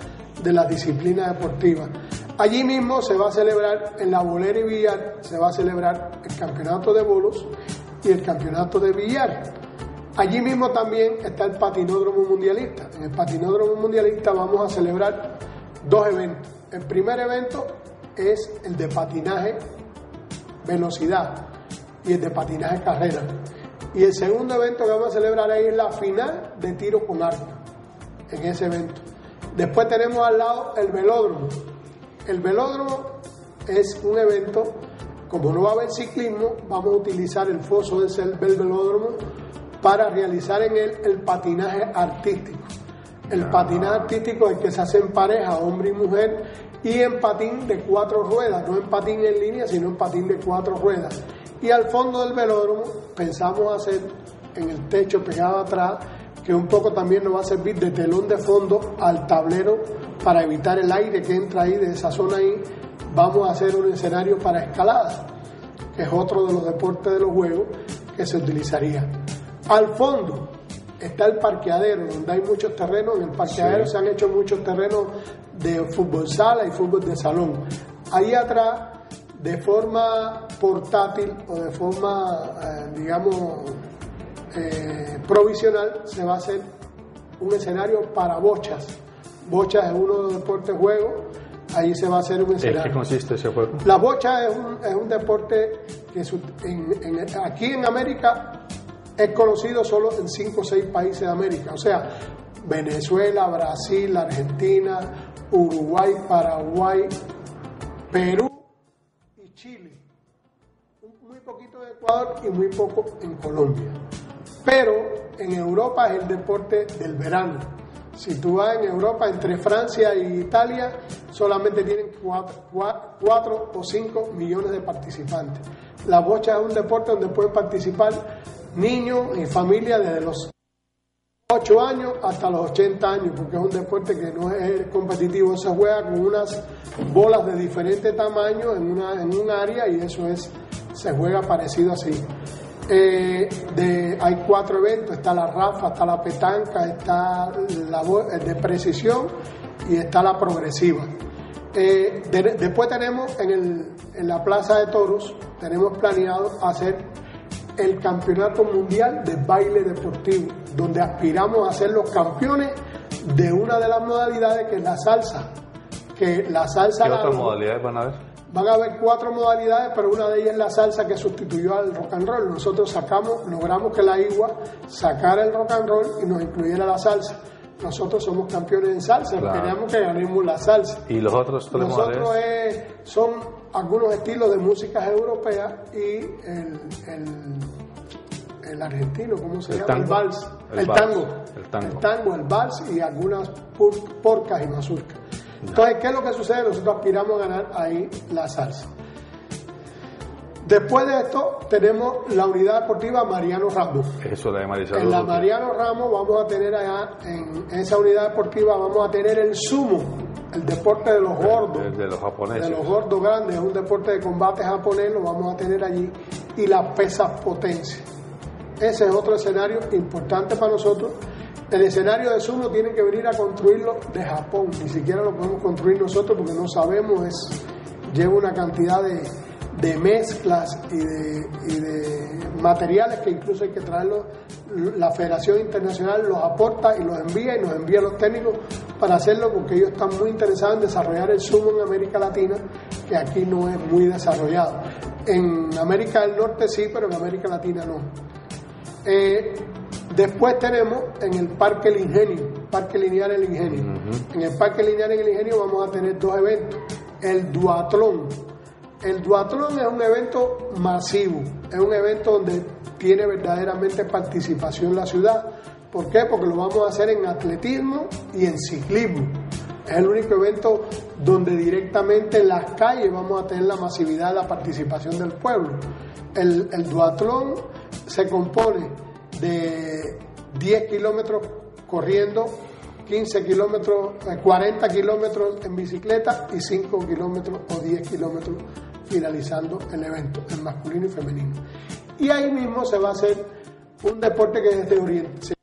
de las disciplinas deportivas. Allí mismo se va a celebrar, en la bolera y billar, se va a celebrar el campeonato de bolos y el campeonato de billar. Allí mismo también está el patinódromo mundialista. En el patinódromo mundialista vamos a celebrar 2 eventos. El primer evento es el de patinaje velocidad y el de patinaje carrera. Y el segundo evento que vamos a celebrar ahí es la final de tiro con arco, en ese evento. Después tenemos al lado el velódromo. El velódromo es un evento, como no va a haber ciclismo, vamos a utilizar el foso del velódromo para realizar en él el patinaje artístico. El patinaje artístico es el que se hace en pareja, hombre y mujer, y en patín de 4 ruedas, no en patín en línea, sino en patín de 4 ruedas. Y al fondo del velódromo pensamos hacer en el techo pegado atrás, que un poco también nos va a servir de telón de fondo al tablero para evitar el aire que entra ahí de esa zona ahí. Vamos a hacer un escenario para escalada, que es otro de los deportes de los juegos que se utilizaría. Al fondo está el parqueadero, donde hay muchos terrenos. En el parqueadero se han hecho muchos terrenos de fútbol sala y fútbol de salón. Ahí atrás, de forma portátil o de forma, provisional, se va a hacer un escenario para bochas. Bochas es uno de los deportes juegos. Ahí se va a hacer un escenario. ¿En qué consiste ese juego? La bocha es un deporte que aquí en América es conocido solo en 5 o 6 países de América. O sea, Venezuela, Brasil, Argentina, Uruguay, Paraguay, Perú y Chile. Muy poquito en Ecuador y muy poco en Colombia. Pero en Europa es el deporte del verano. Si tú vas en Europa, entre Francia e Italia, solamente tienen 4 o 5 millones de participantes. La bocha es un deporte donde pueden participar niños y familias desde los 8 8 años hasta los 80 años, porque es un deporte que no es competitivo, se juega con unas bolas de diferente tamaño en un área y eso se juega parecido así. Hay 4 eventos, está la rafa, está la petanca, está la de precisión y está la progresiva. Después tenemos en la Plaza de Toros, tenemos planeado hacer el Campeonato Mundial de Baile Deportivo, donde aspiramos a ser los campeones de una de las modalidades que es la salsa. ¿Qué otras modalidades van a haber? Van a haber 4 modalidades, pero una de ellas es la salsa, que sustituyó al rock and roll. Nosotros logramos que la IGUA sacara el rock and roll y nos incluyera la salsa. Nosotros somos campeones en salsa, queríamos que ganemos la salsa. ¿Y los otros 3 modalidades? Nosotros son algunos estilos de músicas europeas y el argentino, ¿cómo se llama? Tango. El vals. El tango, el vals y algunas porcas y mazurcas. Entonces, ¿qué es lo que sucede? Nosotros aspiramos a ganar ahí la salsa. Después de esto tenemos la unidad deportiva Mariano Ramos. Eso de Marisol. En la Mariano Ramos vamos a tener allá, en esa unidad deportiva vamos a tener el sumo, el deporte de los gordos. De los japoneses. De los gordos grandes, es un deporte de combate japonés, lo vamos a tener allí. Y las pesas potencia. Ese es otro escenario importante para nosotros. El escenario de sumo tienen que venir a construirlo de Japón, ni siquiera lo podemos construir nosotros porque no sabemos, lleva una cantidad de mezclas y de materiales que incluso hay que traerlos. La Federación Internacional los aporta y los envía y nos envía los técnicos para hacerlo, porque ellos están muy interesados en desarrollar el sumo en América Latina, que aquí no es muy desarrollado. En América del Norte sí, pero en América Latina no. Después tenemos en el Parque El Ingenio, Parque Lineal El Ingenio. En el Parque Lineal El Ingenio vamos a tener 2 eventos. El duatlón. El duatlón es un evento masivo, es un evento donde tiene verdaderamente participación la ciudad. ¿Por qué? Porque lo vamos a hacer en atletismo y en ciclismo. Es el único evento donde directamente en las calles vamos a tener la masividad de la participación del pueblo. El duatlón se compone de 10 kilómetros corriendo, 15 kilómetros, 40 kilómetros en bicicleta y 5 kilómetros o 10 kilómetros finalizando el evento, en masculino y femenino. Y ahí mismo se va a hacer un deporte que es de oriente.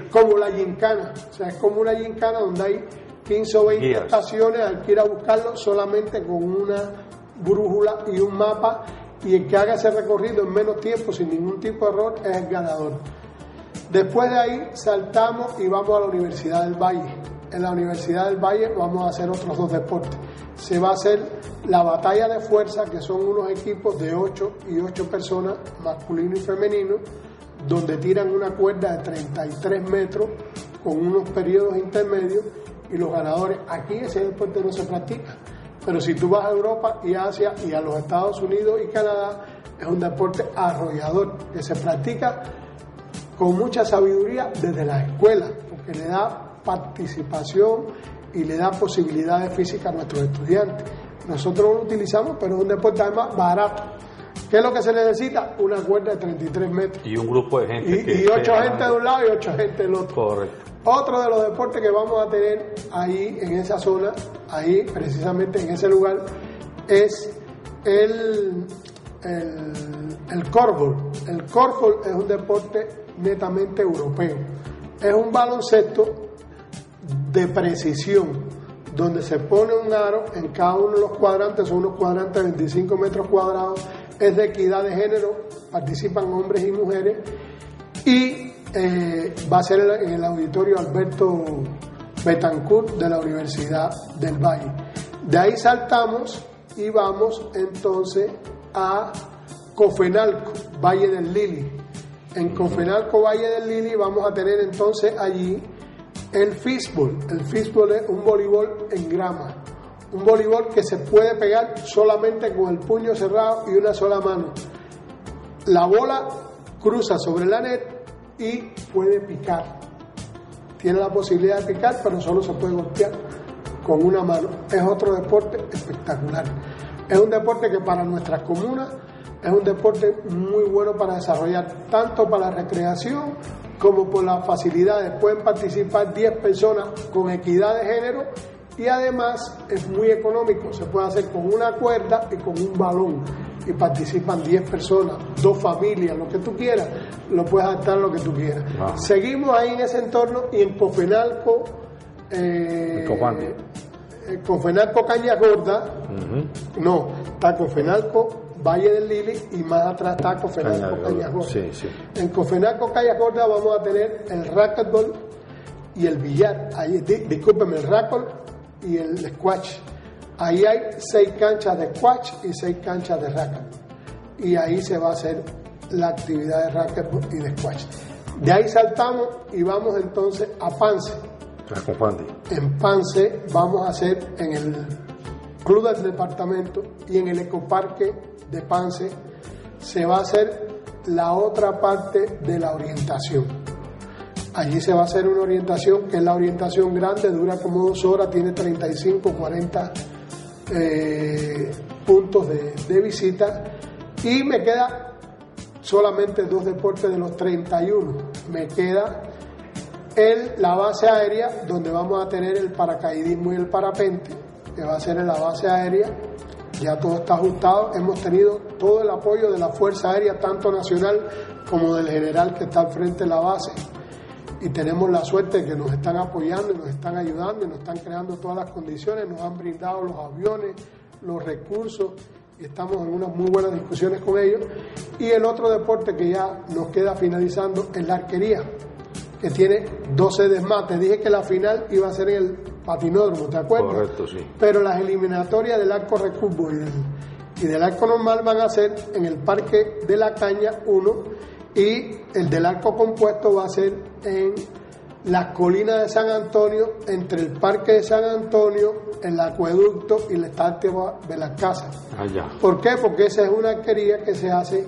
Como la gincana, o sea, es como una gincana donde hay 15 o 20 estaciones, hay que ir a buscarlo solamente con una brújula y un mapa, y el que haga ese recorrido en menos tiempo, sin ningún tipo de error, es el ganador. Después de ahí saltamos y vamos a la Universidad del Valle. En la Universidad del Valle vamos a hacer otros 2 deportes. Se va a hacer la batalla de fuerza, que son unos equipos de 8 y 8 personas, masculino y femenino, donde tiran una cuerda de 33 metros con unos periodos intermedios, y los ganadores. Aquí ese deporte no se practica, pero si tú vas a Europa y Asia y a los Estados Unidos y Canadá, es un deporte arrollador que se practica con mucha sabiduría desde la escuela, porque le da participación y le da posibilidades físicas a nuestros estudiantes. Nosotros lo utilizamos, pero es un deporte además barato. ¿Qué es lo que se necesita? Una cuerda de 33 metros. Y un grupo de gente. Y 8 gente de un lado y 8 gente del otro. Correcto. Otro de los deportes que vamos a tener ahí en esa zona, ahí precisamente en ese lugar, es el corfball. El corfball es un deporte netamente europeo. Es un baloncesto de precisión, donde se pone un aro en cada uno de los cuadrantes, son unos cuadrantes de 25 metros cuadrados, es de equidad de género, participan hombres y mujeres, y va a ser en el auditorio Alberto Betancourt de la Universidad del Valle. De ahí saltamos y vamos entonces a Cofenalco, Valle del Lili. En Cofenalco, Valle del Lili, vamos a tener entonces allí el fistball. El fistball es un voleibol en grama, un voleibol que se puede pegar solamente con el puño cerrado y una sola mano. La bola cruza sobre la net y puede picar. Tiene la posibilidad de picar, pero solo se puede golpear con una mano. Es otro deporte espectacular. Es un deporte que para nuestras comunas es un deporte muy bueno para desarrollar, tanto para la recreación como por las facilidades. Pueden participar 10 personas con equidad de género y además es muy económico. Se puede hacer con una cuerda y con un balón y participan 10 personas, 2 familias, lo que tú quieras, lo puedes adaptar a lo que tú quieras. Wow. Seguimos ahí en ese entorno y en Cofenalco, Cofenalco Cañas Gordas, no, está Cofenalco Valle del Lili y más atrás está Cofenalco Cañas Gordas. Sí, sí. En Cofenalco Cañas Gordas vamos a tener el racquetball y el billar, discúlpeme, el racquetball y el squash. Ahí hay 6 canchas de squash y 6 canchas de racquetball. Y ahí se va a hacer la actividad de racquetball y de squash. De ahí saltamos y vamos entonces a Pance. En Pance vamos a hacer en el Club del Departamento y en el Ecoparque de Pance se va a hacer la otra parte de la orientación. Allí se va a hacer una orientación que es la orientación grande, dura como 2 horas, tiene 35, 40 puntos de visita y me queda solamente 2 deportes de los 31. Me queda la base aérea, donde vamos a tener el paracaidismo y el parapente, que va a ser en la base aérea. Ya todo está ajustado, hemos tenido todo el apoyo de la Fuerza Aérea, tanto nacional como del general que está al frente de la base, y tenemos la suerte de que nos están apoyando y nos están ayudando y nos están creando todas las condiciones, nos han brindado los aviones, los recursos, y estamos en unas muy buenas discusiones con ellos. Y el otro deporte que ya nos queda finalizando es la arquería, que tiene 2 sedes más. Te dije que la final iba a ser en el patinódromo, ¿te acuerdas? Correcto, sí. Pero las eliminatorias del arco recurvo y del arco normal van a ser en el Parque de la Caña 1, y el del arco compuesto va a ser en las colinas de San Antonio, entre el Parque de San Antonio, el acueducto y el estadio de las casas. Allá. ¿Por qué? Porque esa es una arquería que se hace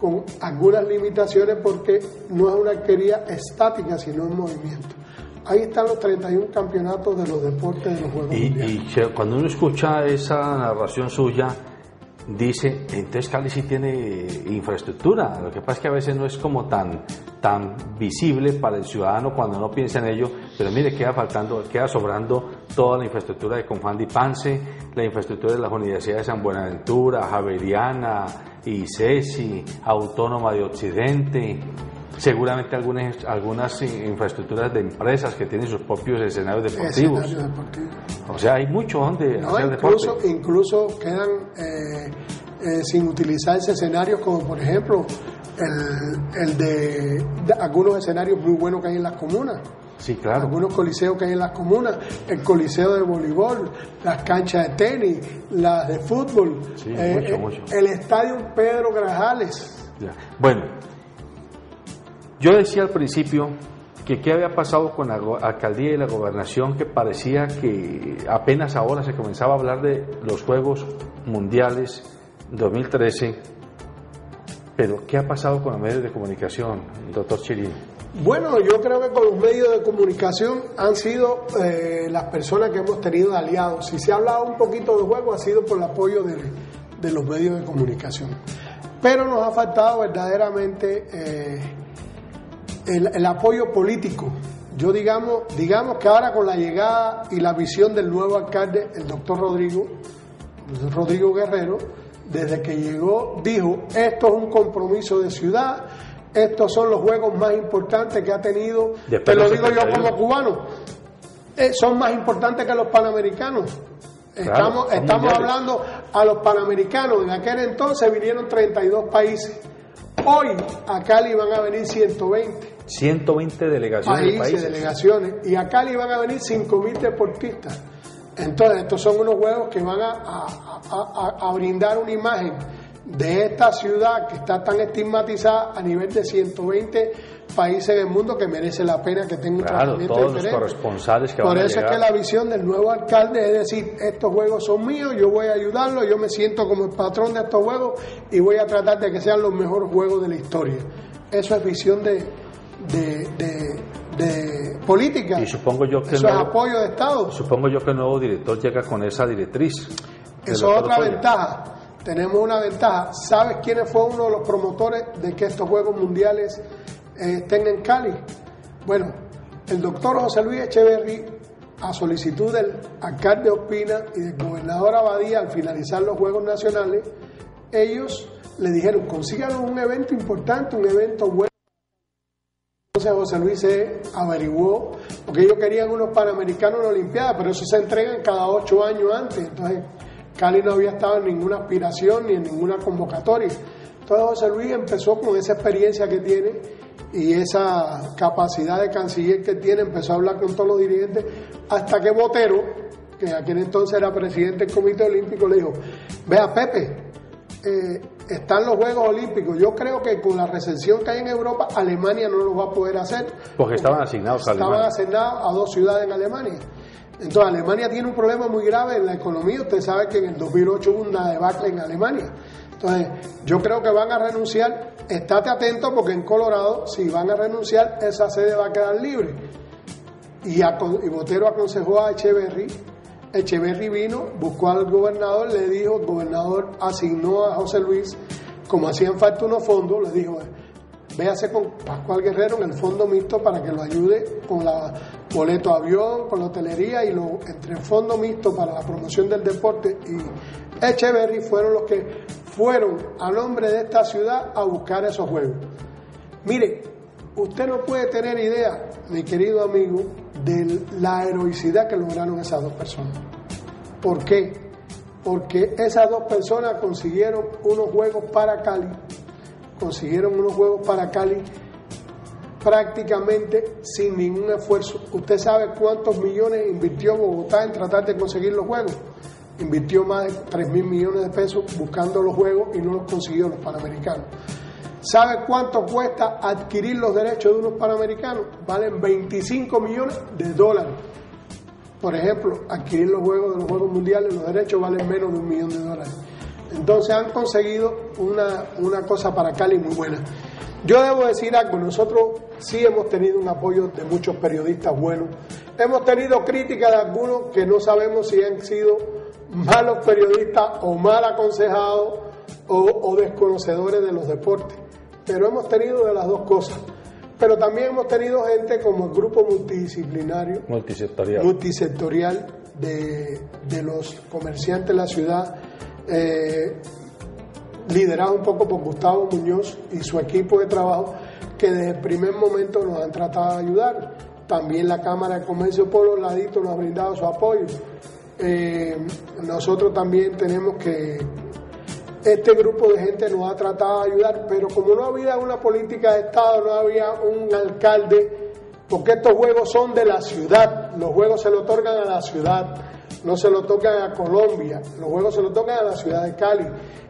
con algunas limitaciones, porque no es una arquería estática, sino en movimiento. Ahí están los 31 campeonatos de los deportes de los Juegos Mundiales. Y cuando uno escucha esa narración suya, dice, entonces Cali sí tiene infraestructura. Lo que pasa es que a veces no es como tan visible para el ciudadano cuando no piensa en ello, pero mire, queda sobrando toda la infraestructura de Confandi Pance, la infraestructura de las universidades de San Buenaventura, Javeriana, ICESI, Autónoma de Occidente, seguramente algunas infraestructuras de empresas que tienen sus propios escenarios deportivos. O sea, hay mucho donde hacer deporte. Incluso quedan sin utilizarse escenarios como, por ejemplo, el de algunos escenarios muy buenos que hay en las comunas. Sí, claro. Algunos coliseos que hay en las comunas, el coliseo de voleibol, las canchas de tenis, las de fútbol, sí, mucho. El estadio Pedro Grajales. Ya. Bueno, yo decía al principio que qué había pasado con la alcaldía y la gobernación, que parecía que apenas ahora se comenzaba a hablar de los Juegos Mundiales 2013, pero ¿qué ha pasado con los medios de comunicación, doctor Chirino? Bueno, yo creo que con los medios de comunicación han sido las personas que hemos tenido aliados. Si se ha hablado un poquito de juego, ha sido por el apoyo de los medios de comunicación. Pero nos ha faltado verdaderamente el apoyo político. Yo digamos que ahora con la llegada y la visión del nuevo alcalde, el doctor Rodrigo Guerrero, desde que llegó dijo, esto es un compromiso de ciudad, estos son los juegos más importantes que ha tenido, te lo digo yo como cubano, son más importantes que los Panamericanos. Estamos hablando a los Panamericanos, en aquel entonces vinieron 32 países, hoy a Cali van a venir 120 delegaciones, delegaciones, y a Cali van a venir 5.000 deportistas. Entonces estos son unos juegos que van a brindar una imagen de esta ciudad que está tan estigmatizada a nivel de 120 países del mundo, que merece la pena que tenga un tratamiento todos diferente. Los corresponsales que Por van a eso llegar. es que la visión del nuevo alcalde es decir, estos juegos son míos, yo voy a ayudarlos, yo me siento como el patrón de estos juegos y voy a tratar de que sean los mejores juegos de la historia. Eso es visión de política. Y supongo yo que eso es apoyo de Estado. Supongo yo que el nuevo director llega con esa directriz. Eso es otra ventaja. tenemos una ventaja. ¿Sabes quién fue uno de los promotores de que estos Juegos Mundiales estén en Cali? Bueno, el doctor José Luis Echeverry, a solicitud del alcalde Ospina y del gobernador Abadía, al finalizar los Juegos Nacionales, ellos le dijeron, consíganos un evento importante, un evento bueno. Entonces José Luis se averiguó, porque ellos querían unos Panamericanos en la Olimpiada, pero eso se entregan cada 8 años antes. Entonces Cali no había estado en ninguna aspiración ni en ninguna convocatoria. Entonces José Luis empezó con esa experiencia que tiene y esa capacidad de canciller que tiene, empezó a hablar con todos los dirigentes, hasta que Botero, que aquel entonces era presidente del Comité Olímpico, le dijo, vea Pepe, están los Juegos Olímpicos, yo creo que con la recesión que hay en Europa, Alemania no los va a poder hacer. Porque estaban asignados a Alemania. Estaban asignados a 2 ciudades en Alemania. Entonces Alemania tiene un problema muy grave en la economía. Usted sabe que en el 2008 hubo una debacle en Alemania. Entonces yo creo que van a renunciar. Estate atento porque en Colorado, si van a renunciar, esa sede va a quedar libre. Y Botero aconsejó a Echeverry. Echeverry vino, buscó al gobernador, le dijo, el gobernador asignó a José Luis, como hacían falta unos fondos, le dijo, véase con Pascual Guerrero en el fondo mixto para que lo ayude con la boleto de avión, con la hotelería y entre el fondo mixto para la promoción del deporte y Echeverry fueron los que fueron a nombre de esta ciudad a buscar esos juegos. Mire, usted no puede tener idea, mi querido amigo, de la heroicidad que lograron esas 2 personas. ¿Por qué? Porque esas 2 personas consiguieron unos juegos para Cali, prácticamente sin ningún esfuerzo. ¿Usted sabe cuántos millones invirtió Bogotá en tratar de conseguir los juegos? Invirtió más de 3.000 millones de pesos buscando los juegos y no los consiguió los Panamericanos. ¿Sabe cuánto cuesta adquirir los derechos de unos Panamericanos? Valen 25 millones de dólares. Por ejemplo, adquirir los juegos de los Juegos Mundiales, los derechos valen menos de $1 millón. Entonces han conseguido una cosa para Cali muy buena. Yo debo decir algo, nosotros sí hemos tenido un apoyo de muchos periodistas buenos. Hemos tenido críticas de algunos que no sabemos si han sido malos periodistas o mal aconsejados o desconocedores de los deportes. Pero hemos tenido de las 2 cosas. Pero también hemos tenido gente como el grupo multisectorial de los comerciantes de la ciudad, liderado un poco por Gustavo Muñoz y su equipo de trabajo, que desde el primer momento nos han tratado de ayudar. También la Cámara de Comercio por los laditos nos ha brindado su apoyo. Nosotros también tenemos que... Este grupo de gente nos ha tratado de ayudar, pero como no había una política de Estado, no había un alcalde, porque estos juegos son de la ciudad, los juegos se lo otorgan a la ciudad, no se lo otorgan a Colombia, los juegos se lo otorgan a la ciudad de Cali,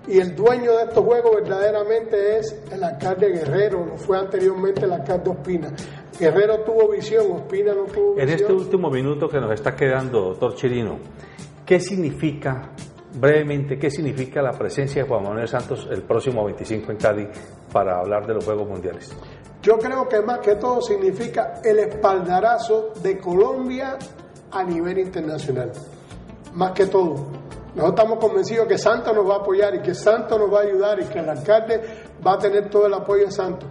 y el dueño de estos juegos verdaderamente es el alcalde Guerrero, lo fue anteriormente el alcalde Ospina. Guerrero tuvo visión, Ospina no tuvo visión. En este último minuto que nos está quedando, doctor Chirino, ¿qué significa... Brevemente, ¿qué significa la presencia de Juan Manuel Santos el próximo 25 en Cali para hablar de los Juegos Mundiales? Yo creo que más que todo significa el espaldarazo de Colombia a nivel internacional. Más que todo. Nosotros estamos convencidos que Santos nos va a apoyar y que Santos nos va a ayudar y que el alcalde va a tener todo el apoyo de Santos.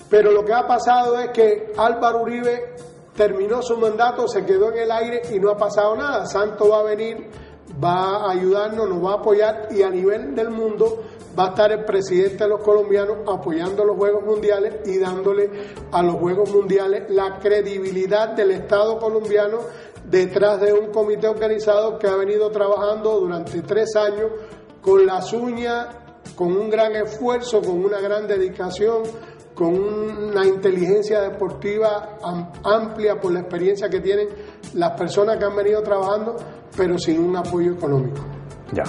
Pero lo que ha pasado es que Álvaro Uribe terminó su mandato, se quedó en el aire y no ha pasado nada. Santos va a venir, va a ayudarnos, nos va a apoyar y a nivel del mundo va a estar el presidente de los colombianos apoyando los Juegos Mundiales y dándole a los Juegos Mundiales la credibilidad del Estado colombiano detrás de un comité organizado que ha venido trabajando durante 3 años con las uñas, con un gran esfuerzo, con una gran dedicación, con una inteligencia deportiva amplia por la experiencia que tienen las personas que han venido trabajando, pero sin un apoyo económico. Ya.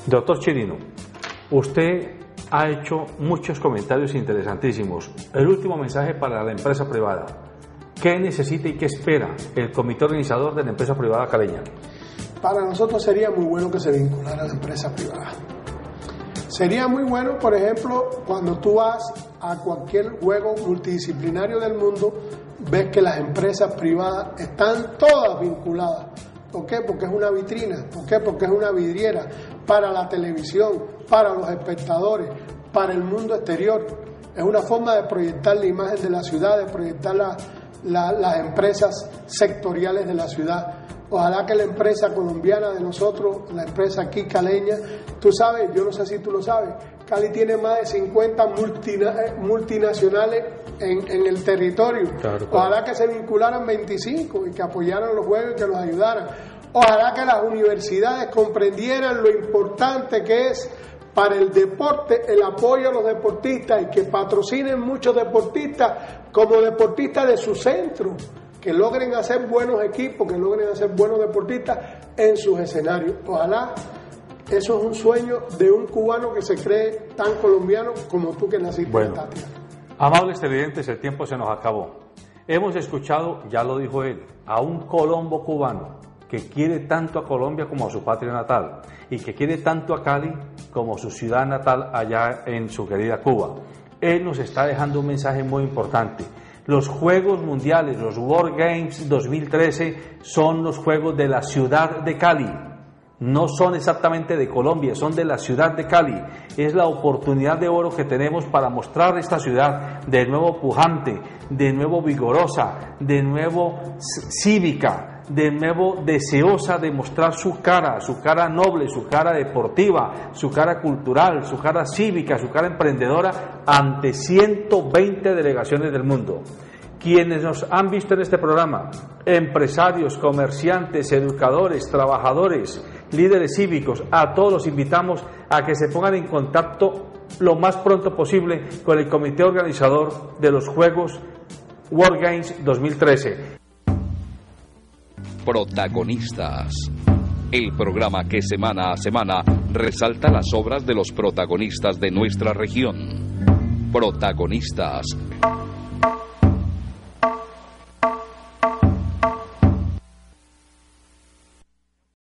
Doctor Chirino, usted ha hecho muchos comentarios interesantísimos. El último mensaje para la empresa privada. ¿Qué necesita y qué espera el comité organizador de la empresa privada caleña? Para nosotros sería muy bueno que se vinculara a la empresa privada. Sería muy bueno, por ejemplo, cuando tú vas a cualquier juego multidisciplinario del mundo, ves que las empresas privadas están todas vinculadas, ¿Por qué? Porque es una vitrina. ¿Por qué? Porque es una vidriera para la televisión, para los espectadores, para el mundo exterior. Es una forma de proyectar la imagen de la ciudad, de proyectar las empresas sectoriales de la ciudad. Ojalá que la empresa colombiana de nosotros, la empresa aquí caleña, tú sabes, yo no sé si tú lo sabes, Cali tiene más de 50 multinacionales en el territorio. Claro. Ojalá que se vincularan 25 y que apoyaran los juegos y que nos ayudaran. Ojalá que las universidades comprendieran lo importante que es para el deporte el apoyo a los deportistas y que patrocinen muchos deportistas como deportistas de su centro, que logren hacer buenos equipos, que logren hacer buenos deportistas en sus escenarios. Ojalá, eso es un sueño de un cubano que se cree tan colombiano como tú que naciste en esta tierra. Amables televidentes, el tiempo se nos acabó. Hemos escuchado, ya lo dijo él, a un colombo cubano que quiere tanto a Colombia como a su patria natal y que quiere tanto a Cali como su ciudad natal allá en su querida Cuba. Él nos está dejando un mensaje muy importante. Los Juegos Mundiales, los World Games 2013, son los Juegos de la ciudad de Cali. No son exactamente de Colombia, son de la ciudad de Cali. Es la oportunidad de oro que tenemos para mostrar esta ciudad de nuevo pujante, de nuevo vigorosa, de nuevo cívica, de nuevo deseosa de mostrar su cara noble, su cara deportiva, su cara cultural, su cara cívica, su cara emprendedora ante 120 delegaciones del mundo. Quienes nos han visto en este programa, empresarios, comerciantes, educadores, trabajadores, líderes cívicos, a todos los invitamos a que se pongan en contacto lo más pronto posible con el comité organizador de los Juegos World Games 2013. Protagonistas. El programa que semana a semana resalta las obras de los protagonistas de nuestra región. Protagonistas.